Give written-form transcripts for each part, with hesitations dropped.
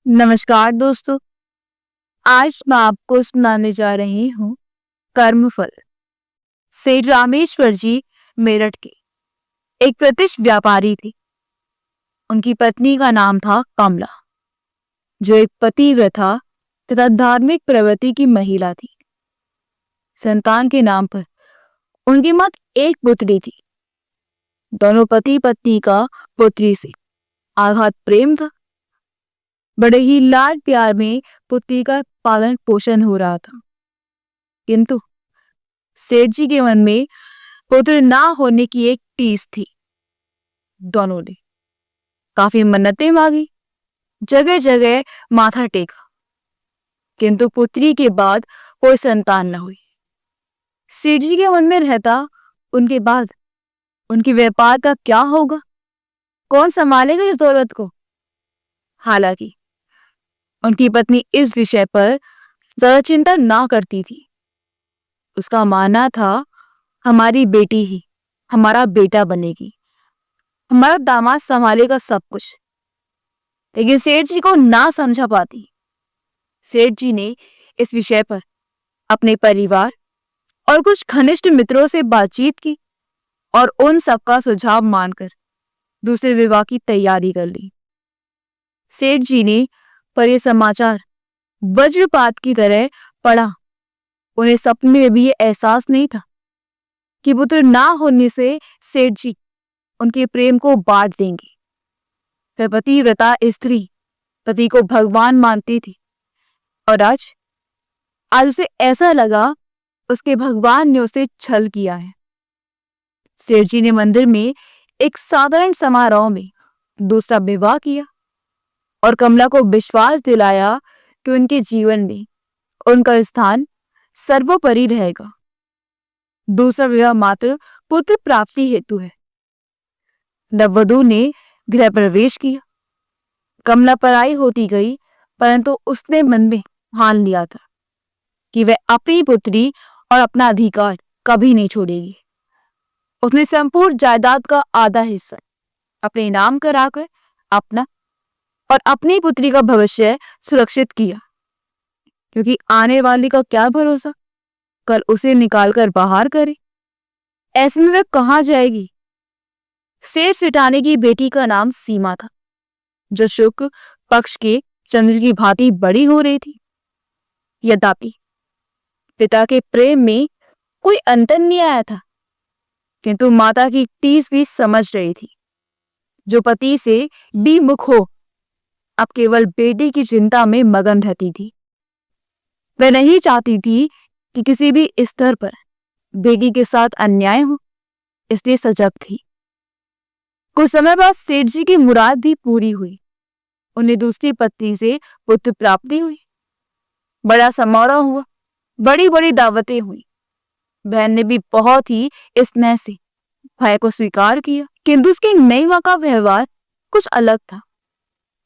नमस्कार दोस्तों। आज मैं आपको सुनाने जा रही हूँ कर्मफल। सेठ रामेश्वर जी मेरठ के एक प्रतिष्ठित व्यापारी थे। उनकी पत्नी का नाम था कमला, जो एक पतिव्रता तथा धार्मिक प्रवृत्ति की महिला थी। संतान के नाम पर उनकी मात्र एक पुत्री थी। दोनों पति पत्नी का पुत्री से आघात प्रेम था। बड़े ही लाड प्यार में पुत्री का पालन पोषण हो रहा था, किंतु सेठ जी के मन में पुत्र ना होने की एक टीस थी। दोनों ने काफी मन्नतें मांगी, जगह जगह माथा टेका, किंतु पुत्री के बाद कोई संतान न हुई। सेठ जी के मन में रहता, उनके बाद उनके व्यापार का क्या होगा, कौन संभालेगा इस दौलत को। हालांकि उनकी पत्नी इस विषय पर ज्यादा चिंता ना करती थी। उसका मानना था, हमारी बेटी ही हमारा बेटा बनेगी, हमारा दामाद संभालेगा सब कुछ। लेकिन सेठ जी को ना समझा पाती। सेठ जी ने इस विषय पर अपने परिवार और कुछ घनिष्ठ मित्रों से बातचीत की और उन सबका सुझाव मानकर दूसरे विवाह की तैयारी कर ली। सेठ जी ने पर यह समाचार वज्रपात की तरह पड़ा। उन्हें सपने में भी ये एहसास नहीं था कि पुत्र ना होने से सेठ जी उनके प्रेम को बांट देंगे। वह पतिव्रता स्त्री पति को भगवान मानती थी और आज उसे ऐसा लगा उसके भगवान ने उसे छल किया है। सेठ जी ने मंदिर में एक साधारण समारोह में दूसरा विवाह किया और कमला को विश्वास दिलाया कि उनके जीवन में उनका स्थान सर्वोपरि रहेगा। दूसरा विवाह मात्र पुत्र प्राप्ति हेतु है। नववधू ने गृह प्रवेश किया। कमला पराई होती गई, परंतु उसने मन में ठान लिया था कि वह अपनी पुत्री और अपना अधिकार कभी नहीं छोड़ेगी। उसने संपूर्ण जायदाद का आधा हिस्सा अपने नाम कराकर अपना और अपनी पुत्री का भविष्य सुरक्षित किया, क्योंकि आने वाले का क्या भरोसा, कल उसे निकालकर बाहर करे। ऐसे में वह कहाँ जाएगी। सेठ सिठाने की बेटी का नाम सीमा था, जो शुक्ल पक्ष के चंद्र की भांति बड़ी हो रही थी। यद्यपि पिता के प्रेम में कोई अंतर नहीं आया था, किंतु माता की टीस भी समझ रही थी, जो पति से विमुख हो अब केवल बेटी की चिंता में मगन रहती थी। वह नहीं चाहती थी कि किसी भी स्तर पर बेटी के साथ अन्याय हो, इसलिए सजग थी। कुछ समय बाद सेठ जी की मुराद भी पूरी हुई। उन्हें दूसरी पत्नी से पुत्र प्राप्ति हुई। बड़ा समारोह हुआ, बड़ी बड़ी दावतें हुई। बहन ने भी बहुत ही स्नेह से भाई को स्वीकार किया, किंतु उसकी नई मां का व्यवहार कुछ अलग था।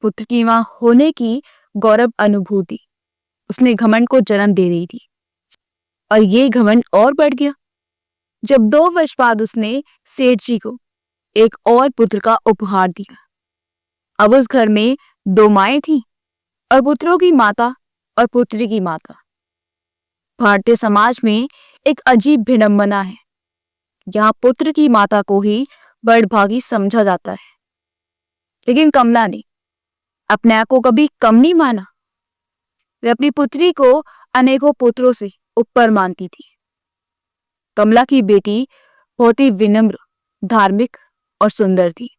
पुत्र की मां होने की गौरव अनुभूति उसने घमंड को जन्म दे रही थी, और ये घमंड और बढ़ गया जब 2 वर्ष बाद उसने सेठ जी को एक और पुत्र का उपहार दिया। अब उस घर में 2 माएं थीं, और पुत्रों की माता और पुत्री की माता। भारतीय समाज में एक अजीब विडंबना है। यहाँ पुत्र की माता को ही बड़भागी समझा जाता है, लेकिन कमला ने अपने आप को कभी कम नहीं माना। वह अपनी पुत्री को अनेकों पुत्रों से ऊपर मानती थी। कमला की बेटी बहुत ही विनम्र, धार्मिक और सुंदर थी।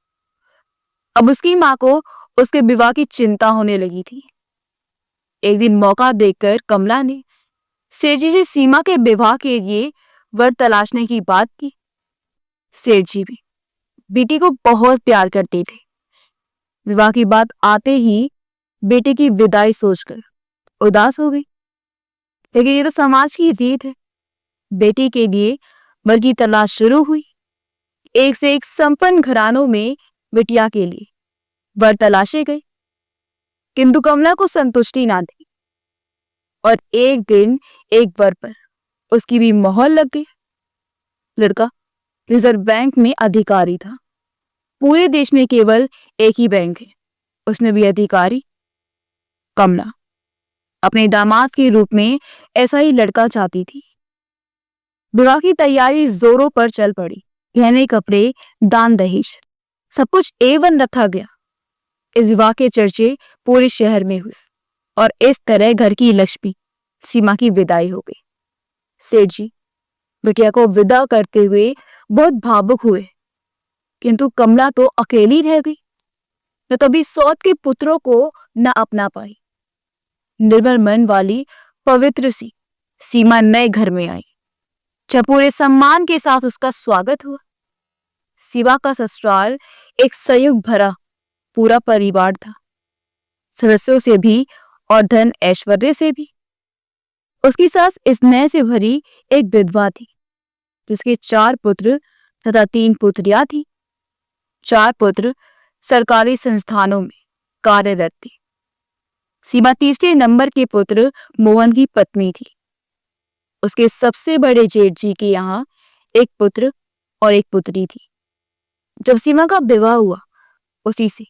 अब उसकी मां को उसके विवाह की चिंता होने लगी थी। एक दिन मौका देखकर कमला ने सेठ जी से सीमा के विवाह के लिए वर तलाशने की बात की। सेठ जी भी बेटी को बहुत प्यार करते थे। विवाह की बात आते ही बेटे की विदाई सोचकर उदास हो गई, लेकिन ये तो समाज की रीत है। बेटी के लिए वर की तलाश शुरू हुई। एक से एक संपन्न घरानों में बिटिया के लिए वर तलाशे गए, किंतु कमला को संतुष्टि ना थी, और एक दिन एक वर पर उसकी भी मोहर लग गई। लड़का रिजर्व बैंक में अधिकारी था। पूरे देश में केवल एक ही बैंक है, उसमें भी अधिकारी। कमला अपने दामाद के रूप में ऐसा ही लड़का चाहती थी। विवाह की तैयारी जोरों पर चल पड़ी। गहने, कपड़े, दान दहेज सब कुछ A1 रखा गया। इस विवाह के चर्चे पूरे शहर में हुए और इस तरह घर की लक्ष्मी सीमा की विदाई हो गई। सेठ जी बिटिया को विदा करते हुए बहुत भावुक हुए, किंतु कमला तो अकेली रह गई। न कभी सौत के पुत्रों को न अपना पाई। निर्मल मन वाली पवित्र सी सीमा नए घर में आई। जब पूरे सम्मान के साथ उसका स्वागत हुआ। सीमा का ससुराल एक संयुक्त भरा पूरा परिवार था, सदस्यों से भी और धन ऐश्वर्य से भी। उसकी सास स्नेह से भरी एक विधवा थी, जिसके 4 पुत्र तथा 3 पुत्रियां थी। 4 पुत्र सरकारी संस्थानों में कार्यरत थे। सीमा तीसरे नंबर के पुत्र मोहन की पत्नी थी। उसके सबसे बड़े जेठ जी के यहाँ एक पुत्र और एक पुत्री थी। जब सीमा का विवाह हुआ, उसी से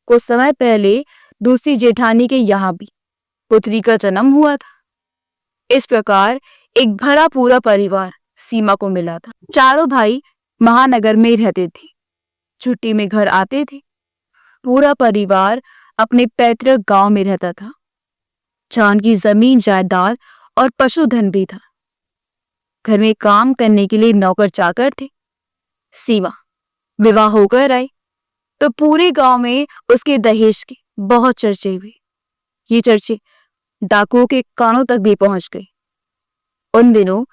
कुछ समय पहले दूसरी जेठानी के यहाँ भी पुत्री का जन्म हुआ था। इस प्रकार एक भरा पूरा परिवार सीमा को मिला था। चारों भाई महानगर में रहते थे, छुट्टी में घर आते थे। पूरा परिवार अपने पैतृक गांव में रहता था, जहां की जमीन जायदाद और पशुधन भी था। घर में काम करने के लिए नौकर चाकर थे। सीमा विवाह होकर आई तो पूरे गांव में उसके दहेज के बहुत चर्चे हुए। ये चर्चे डाकुओं के कानों तक भी पहुंच गए। उन दिनों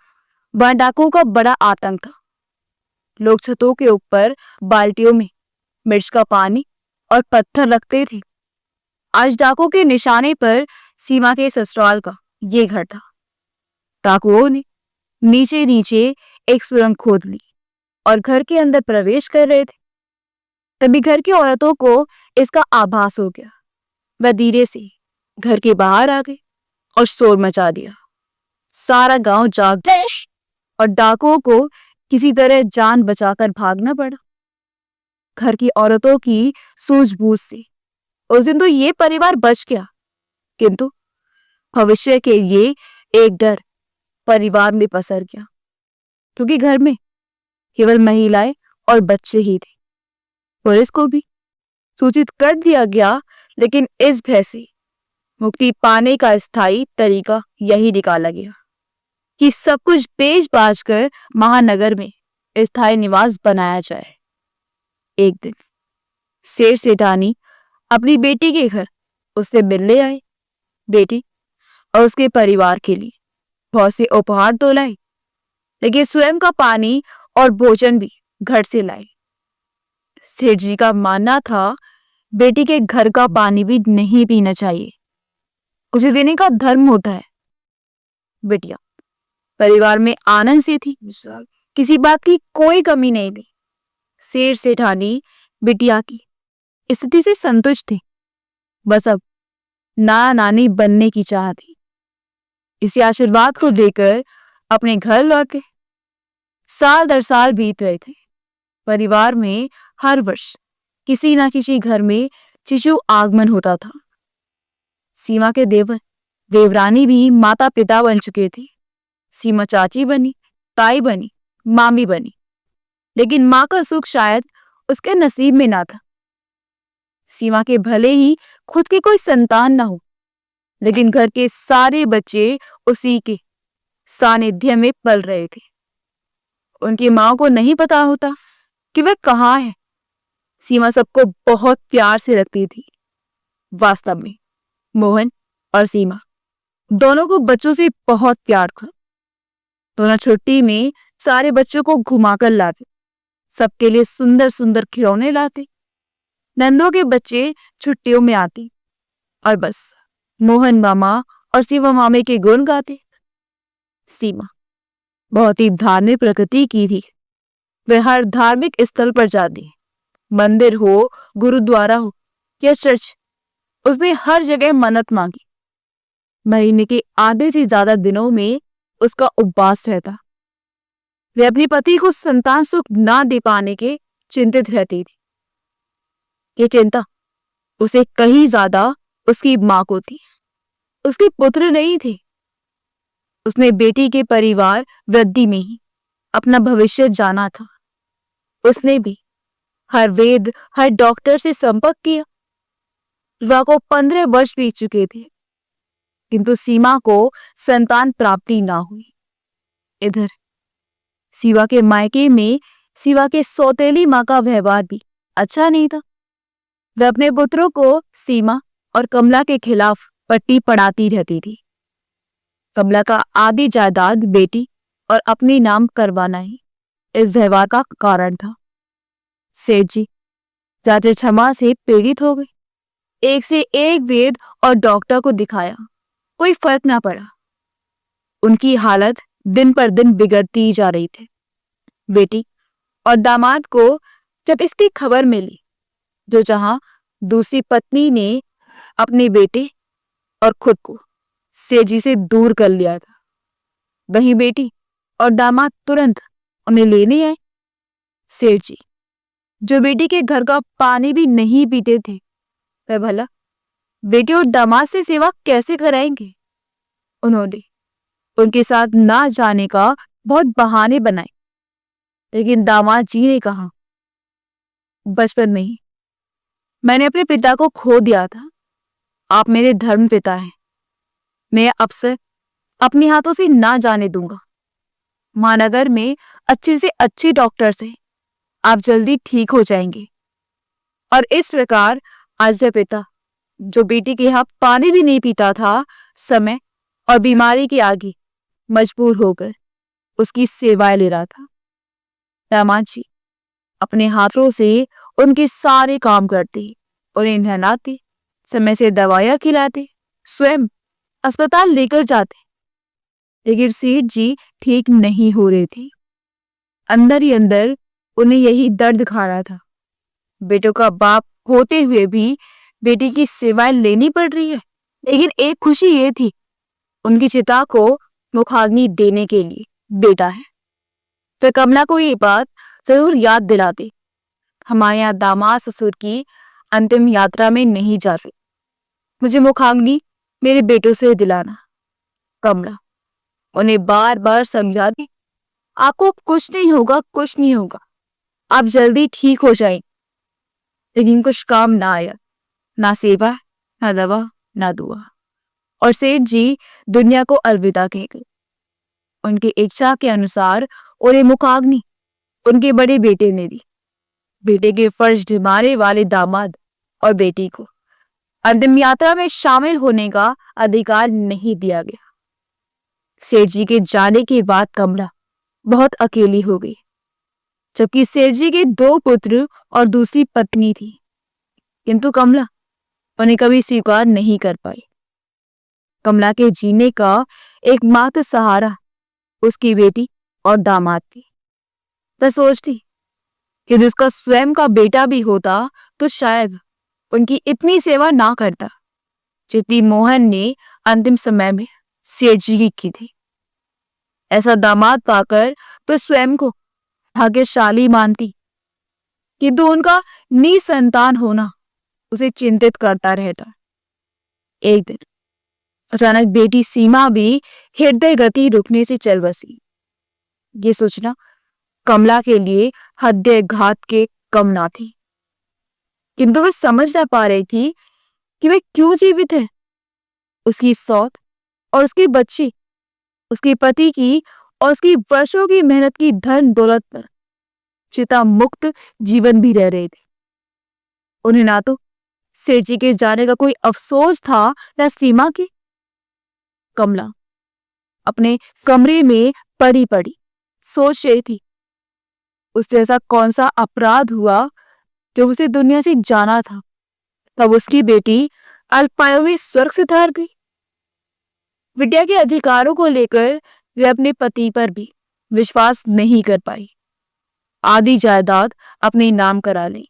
वहां डाकुओं का बड़ा आतंक था। लोग छतों के ऊपर बाल्टियों में मिर्च का पानी और पत्थर रखते थे। आज डाकुओं के निशाने पर सीमा के ससुराल का ये घर था। डाकुओं ने नीचे नीचे एक सुरंग खोद ली और घर के अंदर प्रवेश कर रहे थे। तभी घर की औरतों को इसका आभास हो गया। वह धीरे से घर के बाहर आ गई और शोर मचा दिया। सारा गांव जाग गया और डाकुओं को किसी तरह जान बचाकर भागना पड़ा। घर की औरतों की सूझबूझ से उस दिन तो ये परिवार बच गया, किंतु भविष्य के लिए एक डर परिवार में पसर गया, क्योंकि घर में केवल महिलाएं और बच्चे ही थे। पुलिस को भी सूचित कर दिया गया, लेकिन इस भय से मुक्ति पाने का स्थायी तरीका यही निकाला गया कि सब कुछ बेच बाच कर महानगर में स्थायी निवास बनाया जाए। एक दिन सेठ सेठानी अपनी बेटी के घर उससे मिलने आए। बेटी और उसके परिवार के लिए बहुत से उपहार तो लाई, लेकिन स्वयं का पानी और भोजन भी घर से लाई। सेठ जी का मानना था बेटी के घर का पानी भी नहीं पीना चाहिए, उसे देने का धर्म होता है। बेटिया परिवार में आनंद से थी, किसी बात की कोई कमी नहीं थी। सेठ सेठानी बिटिया की स्थिति से संतुष्ट थे। बस अब नाना नानी बनने की चाह थी। इसी आशीर्वाद को देकर अपने घर लौट गए। साल दर साल बीत रहे थे। परिवार में हर वर्ष किसी ना किसी घर में शिशु आगमन होता था। सीमा के देवर देवरानी भी माता पिता बन चुके थे। सीमा चाची बनी, ताई बनी, मामी बनी, लेकिन मां का सुख शायद उसके नसीब में ना था। सीमा के भले ही खुद की कोई संतान ना हो, लेकिन घर के सारे बच्चे उसी के सानिध्य में पल रहे थे। उनकी मां को नहीं पता होता कि वह कहाँ है। सीमा सबको बहुत प्यार से रखती थी। वास्तव में मोहन और सीमा दोनों को बच्चों से बहुत प्यार था। दोनों छुट्टी में सारे बच्चों को घुमाकर लाते, सबके लिए सुंदर सुंदर खिलौने लाते। नंदों के बच्चे छुट्टियों में आते और बस मोहन मामा और सीमा मामे के गुण गाते। सीमा बहुत ही धार्मिक प्रकृति की थी। वह हर धार्मिक स्थल पर जाती, मंदिर हो, गुरुद्वारा हो या चर्च, उसने हर जगह मन्नत मांगी। महीने के आधे से ज्यादा दिनों में उसका उपवास रहता। वह अपने पति को संतान सुख ना दे पाने के चिंतित रहती थी। ये चिंता उसे कहीं ज्यादा उसकी माँ को थी, उसके पुत्र नहीं थे। उसने बेटी के परिवार वृद्धि में ही अपना भविष्य जाना था। उसने भी हर वेद, हर डॉक्टर से संपर्क किया। विवाह को 15 वर्ष बीत चुके थे, किंतु सीमा को संतान प्राप्ति ना हुई। इधर शिवा के मायके में शिवा के सौतेली माँ का व्यवहार भी अच्छा नहीं था। वह अपने पुत्रों को सीमा और कमला के खिलाफ पट्टी पढ़ाती रहती थी। कमला का आधी जायदाद बेटी और अपने नाम करवाना ही इस व्यवहार का कारण था। सेठ जी चाचा क्षमा से पीड़ित हो गए। एक से एक वेद और डॉक्टर को दिखाया, कोई फर्क ना पड़ा। उनकी हालत दिन पर दिन बिगड़ती जा रही थी। बेटी और दामाद को जब इसकी खबर मिली, जो जहां दूसरी पत्नी ने अपने बेटे और खुद को सेठ जी से दूर कर लिया था, वहीं बेटी और दामाद तुरंत उन्हें लेने आए। सेठ जी जो बेटी के घर का पानी भी नहीं पीते थे, वह भला बेटी और दामाद से सेवा कैसे कराएंगे। उन्होंने उनके साथ ना जाने का बहुत बहाने बनाए, लेकिन दामाद जी ने कहा, बचपन में ही मैंने अपने पिता को खो दिया था। आप मेरे धर्म पिता हैं। मैं अवसर अपने हाथों से ना जाने दूंगा। महानगर में अच्छे से अच्छे डॉक्टर से आप जल्दी ठीक हो जाएंगे। और इस प्रकार आज वह पिता, जो बेटी के यहाँ पानी भी नहीं पीता था, समय और बीमारी के आगे मजबूर होकर उसकी सेवाएं ले रहा था। दामाद जी अपने हाथों से उनके सारे काम करते, उन्हें नहलाते, समय से दवाइयां खिलाते, स्वयं अस्पताल लेकर जाते। लेकिन सेठ जी ठीक नहीं हो रहे थे। अंदर ही अंदर उन्हें यही दर्द खा रहा था। बेटों का बाप होते हुए भी बेटी की सेवाएं लेनी पड़ रही है। लेकिन एक खुशी ये थी, उनकी चिता को मुखाग्नि देने के लिए बेटा है। फिर कमला को ये बात जरूर याद दिलाते, हमारे यहाँ दामाद ससुर की अंतिम यात्रा में नहीं जा रही, मुझे मुखाग्नि मेरे बेटों से दिलाना। कमला उन्हें बार बार समझाती, आपको कुछ नहीं होगा, कुछ नहीं होगा, आप जल्दी ठीक हो जाए। लेकिन कुछ काम ना आया, ना सेवा, ना दवा, ना दुआ, और सेठ जी दुनिया को अलविदा कह गए। उनकी इच्छा के अनुसार उन्हें मुखाग्नि उनके बड़े बेटे ने दी। बेटे के फर्ज निभाने वाले दामाद और बेटी को अंतिम यात्रा में शामिल होने का अधिकार नहीं दिया गया। सेठ जी के जाने के बाद कमला बहुत अकेली हो गई, जबकि सेठ जी के 2 पुत्र और दूसरी पत्नी थी, किंतु कमला उन्हें कभी स्वीकार नहीं कर पाई। कमला के जीने का एकमात्र सहारा उसकी बेटी और दामाद थी। वह सोचती कि जिसका स्वयं का बेटा भी होता तो शायद उनकी इतनी सेवा ना करता जितनी मोहन ने अंतिम समय में सेठ जी की थी। ऐसा दामाद पाकर वह स्वयं को भाग्यशाली मानती, किंतु उनका निसंतान होना उसे चिंतित करता रहता। एक दिन अचानक बेटी सीमा भी हृदय गति रुकने से चल बसी। ये सोचना कमला के लिए हृदय घात के कम ना थी, किंतु वह समझ ना पा रही थी कि वह क्यों जीवित है। उसकी सौत और उसकी बच्ची, उसके पति की और उसकी वर्षों की मेहनत की धन दौलत पर चिता मुक्त जीवन भी रह रहे थे। उन्हें ना तो सेठ जी के जाने का कोई अफसोस था, न सीमा की। कमला अपने कमरे में पड़ी पड़ी सोच रही थी, उससे ऐसा कौन सा अपराध हुआ जो उसे दुनिया से जाना था। तब उसकी बेटी अल्पायु में स्वर्ग से धार गई। विद्या के अधिकारों को लेकर वे अपने पति पर भी विश्वास नहीं कर पाई। आधी जायदाद अपने नाम करा ली।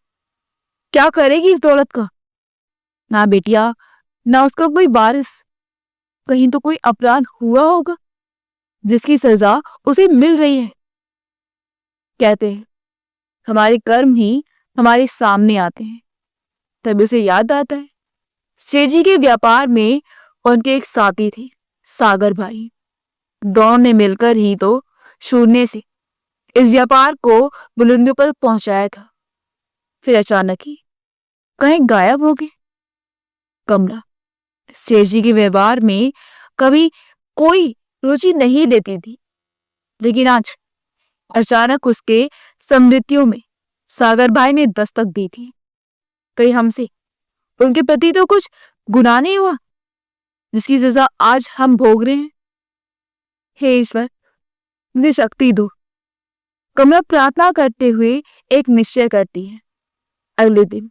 क्या करेगी इस दौलत का? ना बेटिया, ना उसका कोई वारिस। कहीं तो कोई अपराध हुआ होगा जिसकी सजा उसे मिल रही है। कहते हैं हमारे कर्म ही हमारे सामने आते हैं, तब उसे याद आता है सेठ जी के व्यापार में उनके एक साथी थे, सागर भाई। दोनों ने मिलकर ही तो शून्य से इस व्यापार को बुलंदियों पर पहुंचाया था। फिर अचानक ही कहीं गायब हो गए। कमला सेठ जी के व्यवहार में कभी कोई रुचि नहीं लेती थी, लेकिन आज अचानक उसके समृद्धियों में सागर भाई ने दस्तक दी थी। कहीं हमसे उनके प्रति तो कुछ गुनाह नहीं हुआ जिसकी सजा आज हम भोग रहे हैं? हे ईश्वर, मुझे शक्ति दो। कमला प्रार्थना करते हुए एक निश्चय करती है। अगले दिन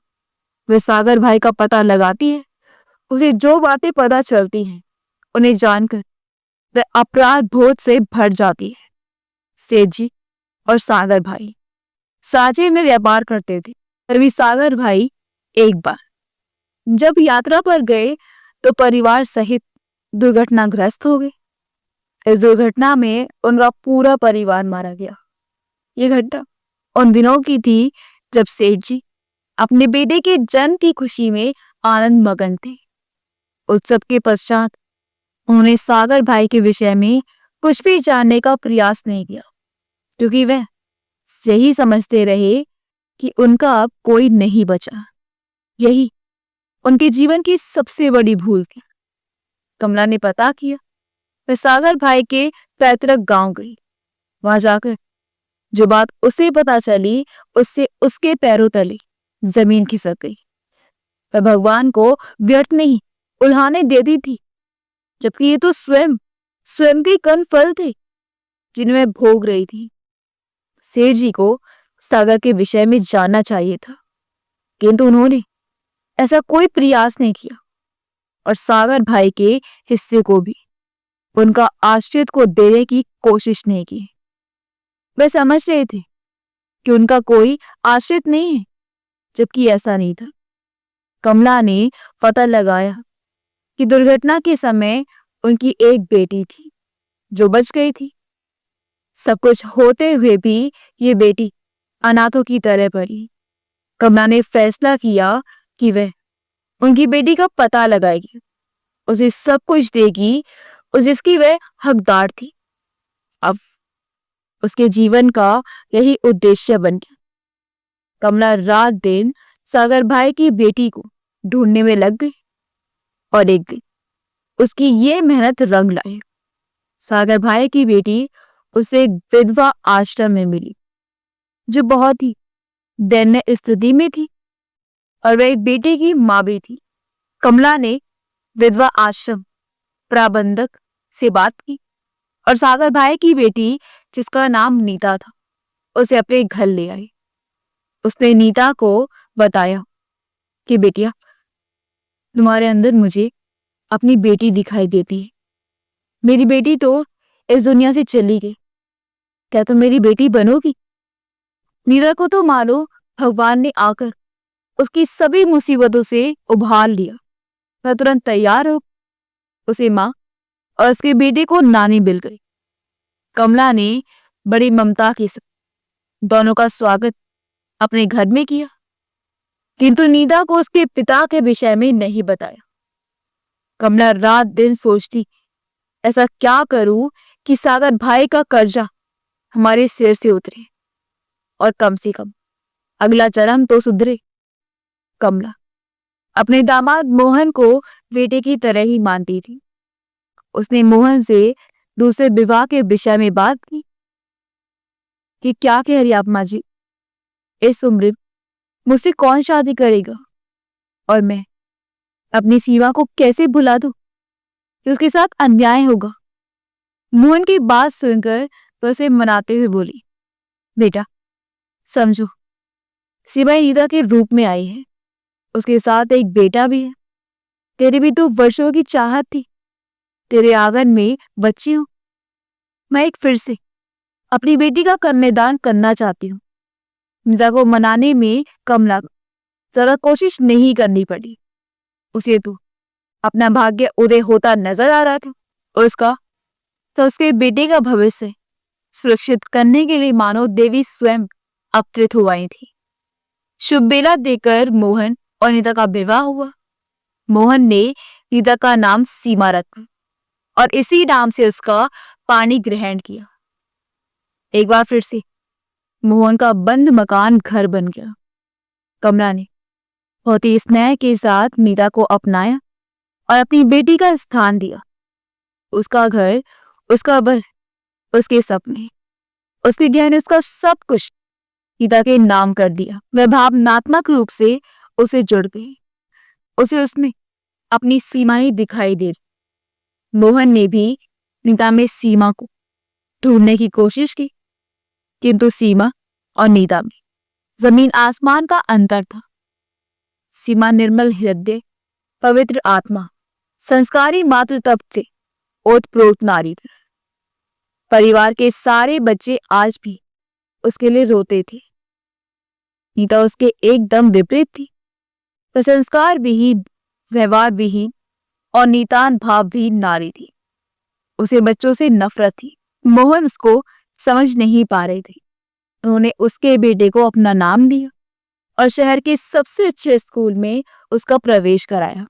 वह सागर भाई का पता लगाती है। उसे जो बातें पता चलती हैं उन्हें जानकर वह अपराध बोध से भर जाती है। सेठ जी और सागर भाई साझे में व्यापार करते थे। तभी सागर भाई एक बार जब यात्रा पर गए तो परिवार सहित दुर्घटनाग्रस्त हो गए। इस दुर्घटना में उनका पूरा परिवार मारा गया। ये घटना उन दिनों की थी जब सेठ जी अपने बेटे के जन्म की खुशी में आनंद मगन थे। उत्सव के पश्चात उन्होंने सागर भाई के विषय में कुछ भी जानने का प्रयास नहीं किया, क्योंकि वह यही समझते रहे कि उनका अब कोई नहीं बचा। यही उनके जीवन की सबसे बड़ी भूल थी। कमला ने पता किया। वह सागर भाई के पैतृक गांव गई। वहां जाकर जो बात उसे पता चली उससे उसके पैरों तले जमीन खिसक गई। वह भगवान को व्यर्थ नहीं उल्हाने देती थी, जबकि ये तो स्वयं के कर्म फल थे जिन्हें वह भोग रही थी। सेठ जी को सागर के विषय में जानना चाहिए था, किंतु उन्होंने ऐसा कोई प्रयास नहीं किया और सागर भाई के हिस्से को भी उनका आश्रित को देने की कोशिश नहीं की। वे समझ रहे थे कि उनका कोई आश्रित नहीं है, जबकि ऐसा नहीं था। कमला ने पता लगाया कि दुर्घटना के समय उनकी एक बेटी थी जो बच गई थी। सब कुछ होते हुए भी ये बेटी अनाथों की तरह पड़ी। कमला ने फैसला किया कि वह उनकी बेटी का पता लगाएगी, उसे सब कुछ देगी जिसकी वह हकदार थी। अब उसके जीवन का यही उद्देश्य बन गया। कमला रात दिन सागर भाई की बेटी को ढूंढने में लग गई और एक दिन उसकी ये मेहनत रंग लाई। सागर भाई की बेटी उसे एक विधवा आश्रम में मिली जो बहुत ही दयनीय स्थिति में थी और वह एक बेटे की मां भी थी। कमला ने विधवा आश्रम प्रबंधक से बात की और सागर भाई की बेटी, जिसका नाम नीता था, उसे अपने घर ले आई। उसने नीता को बताया कि बेटिया, तुम्हारे अंदर मुझे अपनी बेटी दिखाई देती है। मेरी बेटी तो इस दुनिया से चली गई, क्या तुम मेरी बेटी बनोगी? नीता को तो मानो भगवान ने आकर उसकी सभी मुसीबतों से उभार लिया। वह तुरंत तैयार हो उसे माँ और उसके बेटे को नानी मिल गई। कमला ने बड़ी ममता के साथ दोनों का स्वागत अपने घर में किया, किंतु नीता को उसके पिता के विषय में नहीं बताया। कमला रात दिन सोचती, ऐसा क्या करूं कि सागर भाई का कर्जा हमारे सिर से उतरे और कम से कम अगला जन्म तो सुधरे। कमला अपने दामाद मोहन को बेटे की तरह ही मानती थी। उसने मोहन से दूसरे विवाह के विषय में बात की कि क्या कह रही आप माँ जी, इस उम्र में मुझसे कौन शादी करेगा और मैं अपनी सीमा को कैसे भुला दूं कि उसके साथ अन्याय होगा। मोहन की बात सुनकर वह उसे मनाते हुए बोली, बेटा समझो, सीमा नीता के रूप में आई है, उसके साथ एक बेटा भी है। तेरी भी तो वर्षों की चाहत थी, तेरे आंगन में बच्ची हूं। मैं एक फिर से अपनी बेटी का कन्यादान करना चाहती हूँ। नीता को मनाने में कमला जरा कोशिश नहीं करनी पड़ी। उसे तो अपना भाग्य उदय होता नजर आ रहा था। उसके बेटे का भविष्य सुरक्षित करने के लिए मानो देवी स्वयं अवतरित हो आई थी। शुभ बेला देकर मोहन और नीता का विवाह हुआ। मोहन ने नीता का नाम सीमा रखा और इसी नाम से उसका पानी ग्रहण किया। एक बार फिर से मोहन का बंद मकान घर बन गया। कमला ने बहुत ही स्नेह के साथ नीता को अपनाया और अपनी बेटी का स्थान दिया। उसका घर, उसका बल, उसके सपने, उसके ज्ञान, उसका सब कुछ नीता के नाम कर दिया। वह भावनात्मक रूप से उसे जुड़ गई। उसे उसमें अपनी सीमाएं दिखाई दे रही। मोहन ने भी नीता में सीमा को ढूंढने की कोशिश की, किंतु सीमा और नीता में जमीन आसमान का अंतर था। सीमा निर्मल हृदय, पवित्र आत्मा, संस्कारी मातृत्व से ओतप्रोत नारी थी। परिवार के सारे बच्चे आज भी उसके लिए रोते थे। नीता उसके एकदम विपरीत थी। वह संस्कार विहीन, व्यवहार विहीन और नितान भावहीन नारी थी। उसे बच्चों से नफरत थी। मोहन उसको समझ नहीं पा रहे थे। उन्होंने उसके बेटे को अपना नाम दिया और शहर के सबसे अच्छे स्कूल में उसका प्रवेश कराया।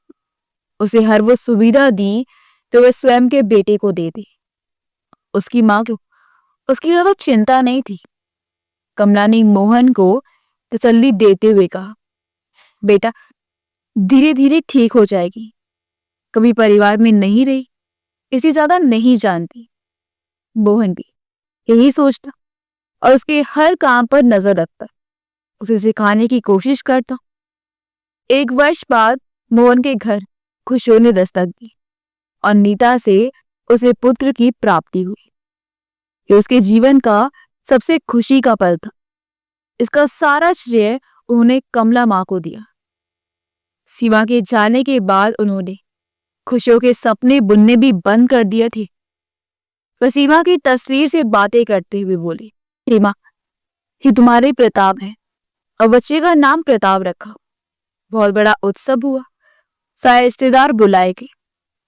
उसे हर वो सुविधा दी जो वह स्वयं के बेटे को दे दे। उसकी माँ को उसकी ज्यादा चिंता नहीं थी। कमला ने मोहन को तसल्ली देते हुए कहा, बेटा धीरे धीरे ठीक हो जाएगी। कभी परिवार में नहीं रही, इसे ज्यादा नहीं जानती। मोहन भी यही सोचता और उसके हर काम पर नजर रखता, उसे सिखाने की कोशिश करता। एक वर्ष बाद मोहन के घर खुशियों ने दस्तक दी और नीता से उसे पुत्र की प्राप्ति हुई। ये उसके जीवन का सबसे खुशी का पल था। इसका सारा श्रेय उन्होंने कमला माँ को दिया। सीमा के जाने के बाद उन्होंने खुशियों के सपने बुनने भी बंद कर दिए थे। वह सीमा की तस्वीर से बातें करते हुए बोली, सीमा ये तुम्हारे प्रताप है। और बच्चे का नाम प्रताप रखा। बहुत बड़ा उत्सव हुआ। सारे रिश्तेदार बुलाए गए।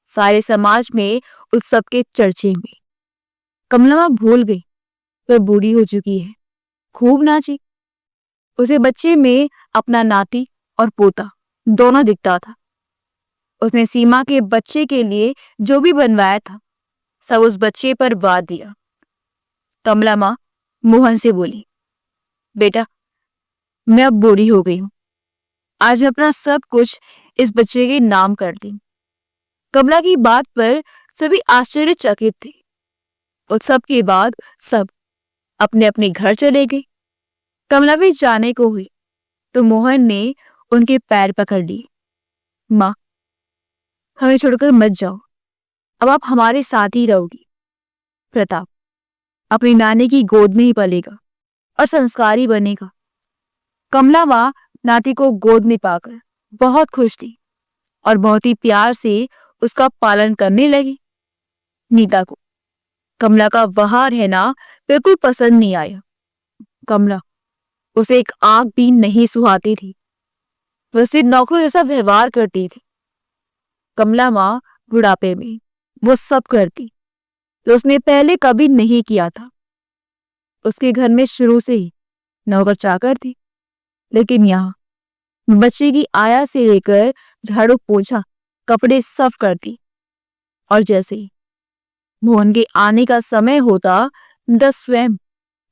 सारे समाज में उत्सव के चर्चे हुए। कमला भूल गई वह बूढ़ी हो चुकी है। खूब नाची। उसे बच्चे में अपना नाती और पोता दोनों दिखता था। उसने सीमा के बच्चे के लिए जो भी बनवाया था सब उस बच्चे पर वार दिया। कमला माँ मोहन से बोली, बेटा मैं अब बूढ़ी हो गई हूं। आज मैं अपना सब कुछ इस बच्चे के नाम कर दी। कमला की बात पर सभी आश्चर्यचकित थे। उत्सव के बाद सब अपने अपने घर चले गए। कमला भी जाने को हुई तो मोहन ने उनके पैर पकड़ लिए। माँ हमें छोड़कर मत जाओ, अब आप हमारे साथ ही रहोगी। प्रताप अपनी नानी की गोद में ही पलेगा और संस्कारी बनेगा। कमला माँ नाती को गोद में पाकर बहुत खुश थी और बहुत ही प्यार से उसका पालन करने लगी। नीता को कमला का वहां रहना बिल्कुल पसंद नहीं आया। कमला उसे एक आंख भी नहीं सुहाती थी। वह उससे नौकरों जैसा व्यवहार करती थी। कमला माँ बुढ़ापे में वो सब करती जो उसने पहले कभी नहीं किया था। उसके घर में शुरू से ही नौकर चाकर थी, लेकिन यहाँ बच्चे की आया से लेकर झाड़ू पोछा कपड़े सब करती। और जैसे ही मोहन के आने का समय होता नीता स्वयं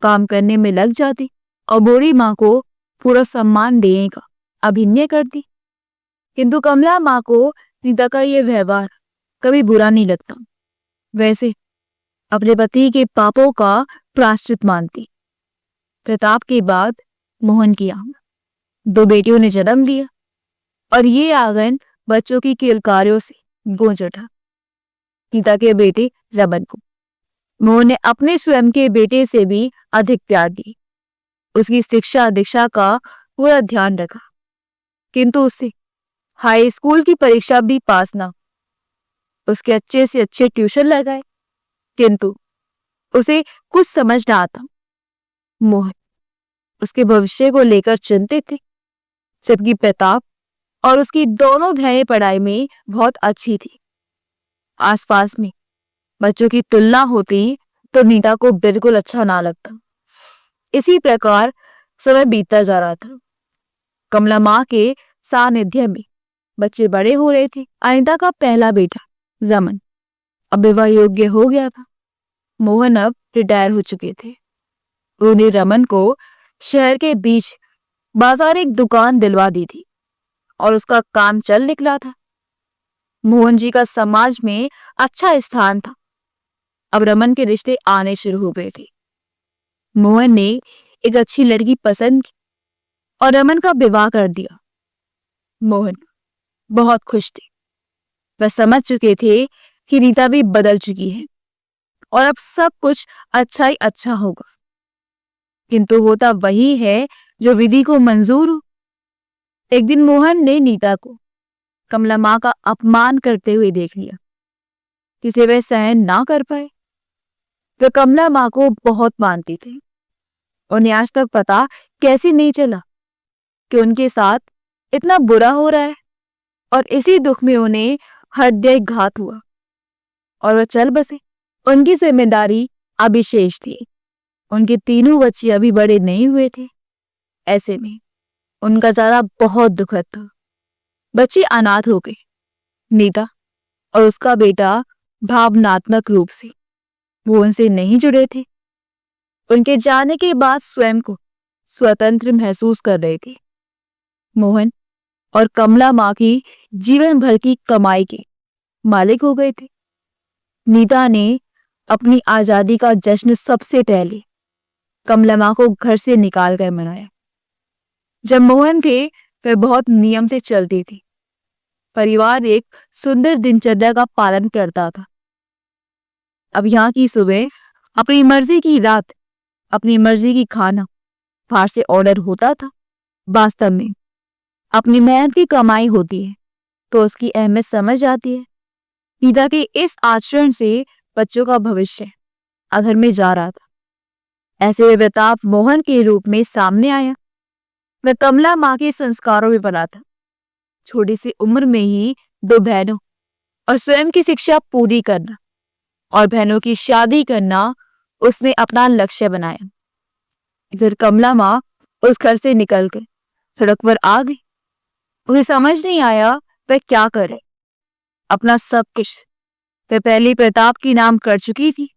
काम करने में लग जाती और बूढ़ी माँ को पूरा सम्मान देने का अभिनय करती। किंतु कमला माँ को नीता का यह व्यवहार कभी बुरा नहीं लगता। वैसे अपने पति के पापों का प्रायश्चित मानती। प्रताप के बाद मोहन की आंगन 2 बेटियों ने जन्म लिया और ये आंगन बच्चों की किलकारियों से गूंज उठा। नीता के बेटे जबन को मोहन ने अपने स्वयं के बेटे से भी अधिक प्यार दिया। उसकी शिक्षा दीक्षा का पूरा ध्यान रखा, किंतु उसे हाई स्कूल की परीक्षा भी पास ना। उसके अच्छे से अच्छे ट्यूशन लगाए, किंतु उसे कुछ समझ ना आता। मोहन उसके भविष्य को लेकर चिंतित थे, जबकि प्रताप और उसकी दोनों बहनें पढ़ाई में बहुत अच्छी थी। आसपास में बच्चों की तुलना होती तो नीता को बिल्कुल अच्छा ना लगता। इसी प्रकार समय बीतता जा रहा था। कमला माँ के सानिध्य में बच्चे बड़े हो रहे थे। अनिता का पहला बेटा रमन अब विवाह योग्य हो गया था। मोहन अब रिटायर हो चुके थे। उन्होंने रमन को शहर के बीच बाजार एक दुकान दिलवा दी थी और उसका काम चल निकला था। मोहन जी का समाज में अच्छा स्थान था। अब रमन के रिश्ते आने शुरू हो गए थे। मोहन ने एक अच्छी लड़की पसंद की और रमन का विवाह कर दिया। मोहन बहुत खुश थे। वह समझ चुके थे कि रीता भी बदल चुकी है और अब सब कुछ अच्छा ही अच्छा होगा। किंतु होता वही है जो विधि को मंजूर हो। एक दिन मोहन ने नीता को कमला माँ का अपमान करते हुए देख लिया, जिसे वह सहन ना कर पाए। वे कमला माँ को बहुत मानती थी। उन्हें आज तक पता कैसे नहीं चला कि उनके साथ इतना बुरा हो रहा है, और इसी दुख में उन्हें हृदयाघात हुआ और वह चल बसे। उनकी जिम्मेदारी अभी शेष थी। उनके तीनों बच्चे अभी बड़े नहीं हुए थे। ऐसे में उनका जाना बहुत दुखद था। बच्चे अनाथ हो गए। नीता और उसका बेटा भावनात्मक रूप से वो उनसे नहीं जुड़े थे। उनके जाने के बाद स्वयं को स्वतंत्र महसूस कर रहे थे। मोहन और कमला माँ की जीवन भर की कमाई के मालिक हो गए थे। नीता ने अपनी आजादी का जश्न सबसे पहले कमला माँ को घर से निकाल कर मनाया। जब मोहन थे वह बहुत नियम से चलती थी। परिवार एक सुंदर दिनचर्या का पालन करता था। अब यहाँ की सुबह अपनी मर्जी की, रात अपनी मर्जी की खाना बाहर से ऑर्डर होता था। वास्तव में अपनी मेहनत की कमाई होती है तो उसकी अहमियत समझ आती है। नीता के इस आचरण से बच्चों का भविष्य अधर में जा रहा था। ऐसे में प्रताप मोहन के रूप में सामने आया। वह कमला माँ के संस्कारों में पला था। छोटी सी उम्र में ही 2 बहनों और स्वयं की शिक्षा पूरी करना और बहनों की शादी करना उसने अपना लक्ष्य बनाया। इधर कमला माँ उस घर से निकलकर सड़क पर आ गई। उसे समझ नहीं आया वह क्या करे। अपना सब कुछ वह पहले प्रताप की नाम कर चुकी थी,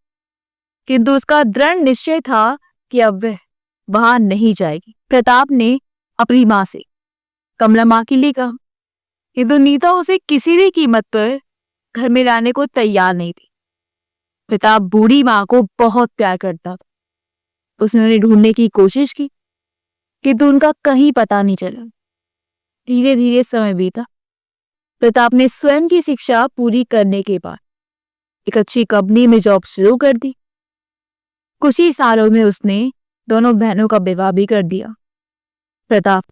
किंतु उसका दृढ़ निश्चय था कि अब वह वहां नहीं जाएगी। प्रताप ने अपनी माँ से कमला माँ के लिए कहा, किंतु नीता उसे किसी भी कीमत पर घर में लाने को तैयार नहीं थी। प्रताप बूढ़ी माँ को बहुत प्यार करता था। उसने उन्हें ढूंढने की कोशिश की, किंतु उनका कहीं पता नहीं चला। धीरे धीरे समय बीता। प्रताप ने स्वयं की शिक्षा पूरी करने के बाद एक अच्छी कंपनी में जॉब शुरू कर दी। कुछ ही सालों में उसने दोनों बहनों का विवाह भी कर दिया। प्रताप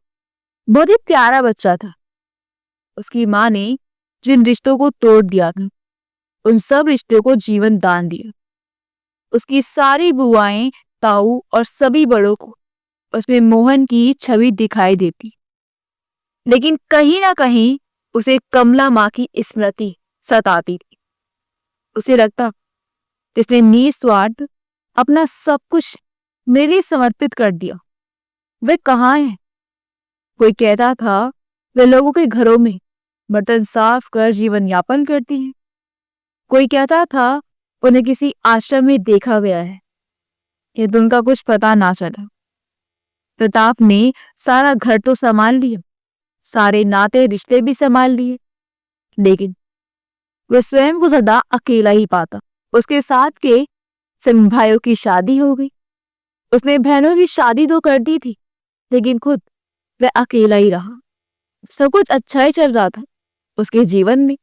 बहुत ही प्यारा बच्चा था। उसकी माँ ने जिन रिश्तों को तोड़ दिया था उन सब रिश्तों को जीवन दान दिया। उसकी सारी बुआएं, ताऊ और सभी बड़ों को उसमें मोहन की छवि दिखाई देती, लेकिन कहीं ना कहीं उसे कमला माँ की स्मृति सताती थी। उसे लगता जिसने निस्वार्थ अपना सब कुछ मेरे लिए समर्पित कर दिया, वे कहाँ हैं? कोई कहता था वे लोगों के घरों में बर्तन साफ कर जीवन यापन करती हैं। कोई कहता था उन्हें किसी आश्रम में देखा गया है, किंतु उनका कुछ पता ना चला। प्रताप ने सारा घर तो संभाल लिया, सारे नाते रिश्ते भी संभाल लिए, लेकिन वह स्वयं को सदा अकेला ही पाता। उसके साथ के सभी भाइयों की शादी हो गई। उसने बहनों की शादी तो कर दी थी, लेकिन खुद वह अकेला ही रहा। सब कुछ अच्छा ही चल रहा था उसके जीवन में।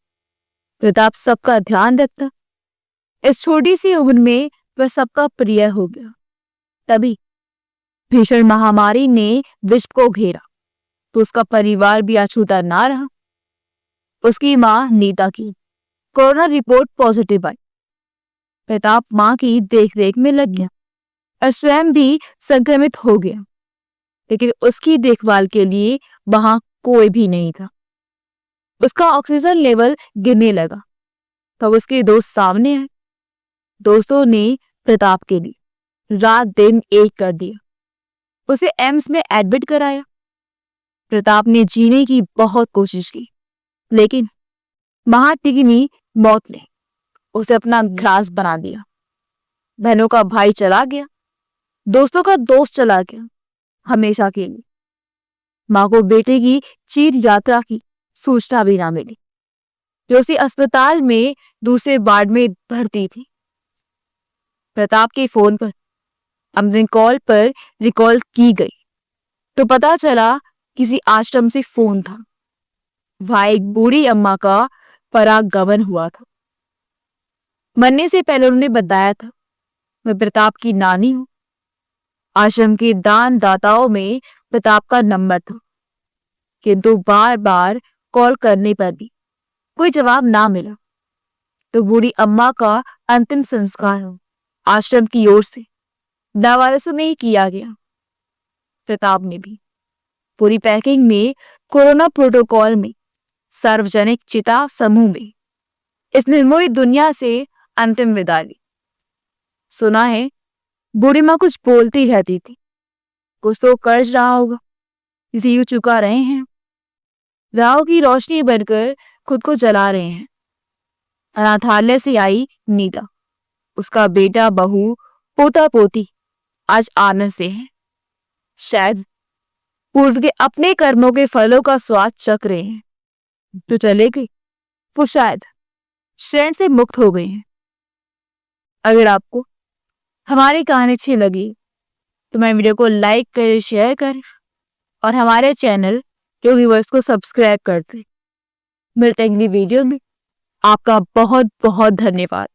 प्रताप सबका ध्यान रखता। इस छोटी सी उम्र में वह सबका प्रिय हो गया। तभी भीषण महामारी ने विश्व को घेरा तो उसका परिवार भी अछूता ना रहा। उसकी माँ नीता की कोरोना रिपोर्ट पॉजिटिव आई। प्रताप माँ की देखरेख में लग गया और स्वयं भी संक्रमित हो गया, लेकिन उसकी देखभाल के लिए वहां कोई भी नहीं था। उसका ऑक्सीजन लेवल गिरने लगा तब उसके दोस्त सामने आए। दोस्तों ने प्रताप के लिए रात दिन एक कर दिया। उसे एम्स में एडमिट कराया। प्रताप ने जीने की बहुत कोशिश की, लेकिन महाटिकिनी मौत ने उसे अपना ग्रास बना दिया। बहनों का भाई चला गया, दोस्तों का दोस्त चला गया, हमेशा के लिए। माँ को बेटे की चीर यात्रा की सूचना भी ना मिली, जो उसी अस्पताल में दूसरे वार्ड में भर्ती थी। प्रताप के फोन पर अपने कॉल पर रिकॉल की गई तो पता चला किसी आश्रम से फोन था। वहां एक बूढ़ी अम्मा का परागमन हुआ था। मरने से पहले उन्होंने बताया था, मैं प्रताप की नानी हूं। आश्रम के दान दाताओं में प्रताप का नंबर था, किंतु बार बार कॉल करने पर भी कोई जवाब ना मिला। तो बूढ़ी अम्मा का अंतिम संस्कार आश्रम की ओर से लावारिसों में ही किया गया। प्रताप ने भी पूरी पैकिंग में कोरोना प्रोटोकॉल में सार्वजनिक चिता समूह में इस निर्मोही दुनिया से अंतिम विदा ली। सुना है बूढ़ी माँ कुछ बोलती रहती थी, कुछ तो कर्ज रहा होगा, इसे यूं चुका रहे हैं। राह की रोशनी बनकर खुद को जला रहे हैं। अनाथालय से आई नीता, उसका बेटा बहू पोता पोती आज आनंद से है। शायद पूर्व के अपने कर्मों के फलों का स्वाद चख रहे हैं। जो चले गए वो शायद शरण से मुक्त हो गए हैं। अगर आपको हमारी कहानी अच्छी लगी तो मैं वीडियो को लाइक करें, शेयर करें और हमारे चैनल योगी वर्स को सब्सक्राइब कर दें। मिलते हैं अगली वीडियो में। आपका बहुत बहुत धन्यवाद।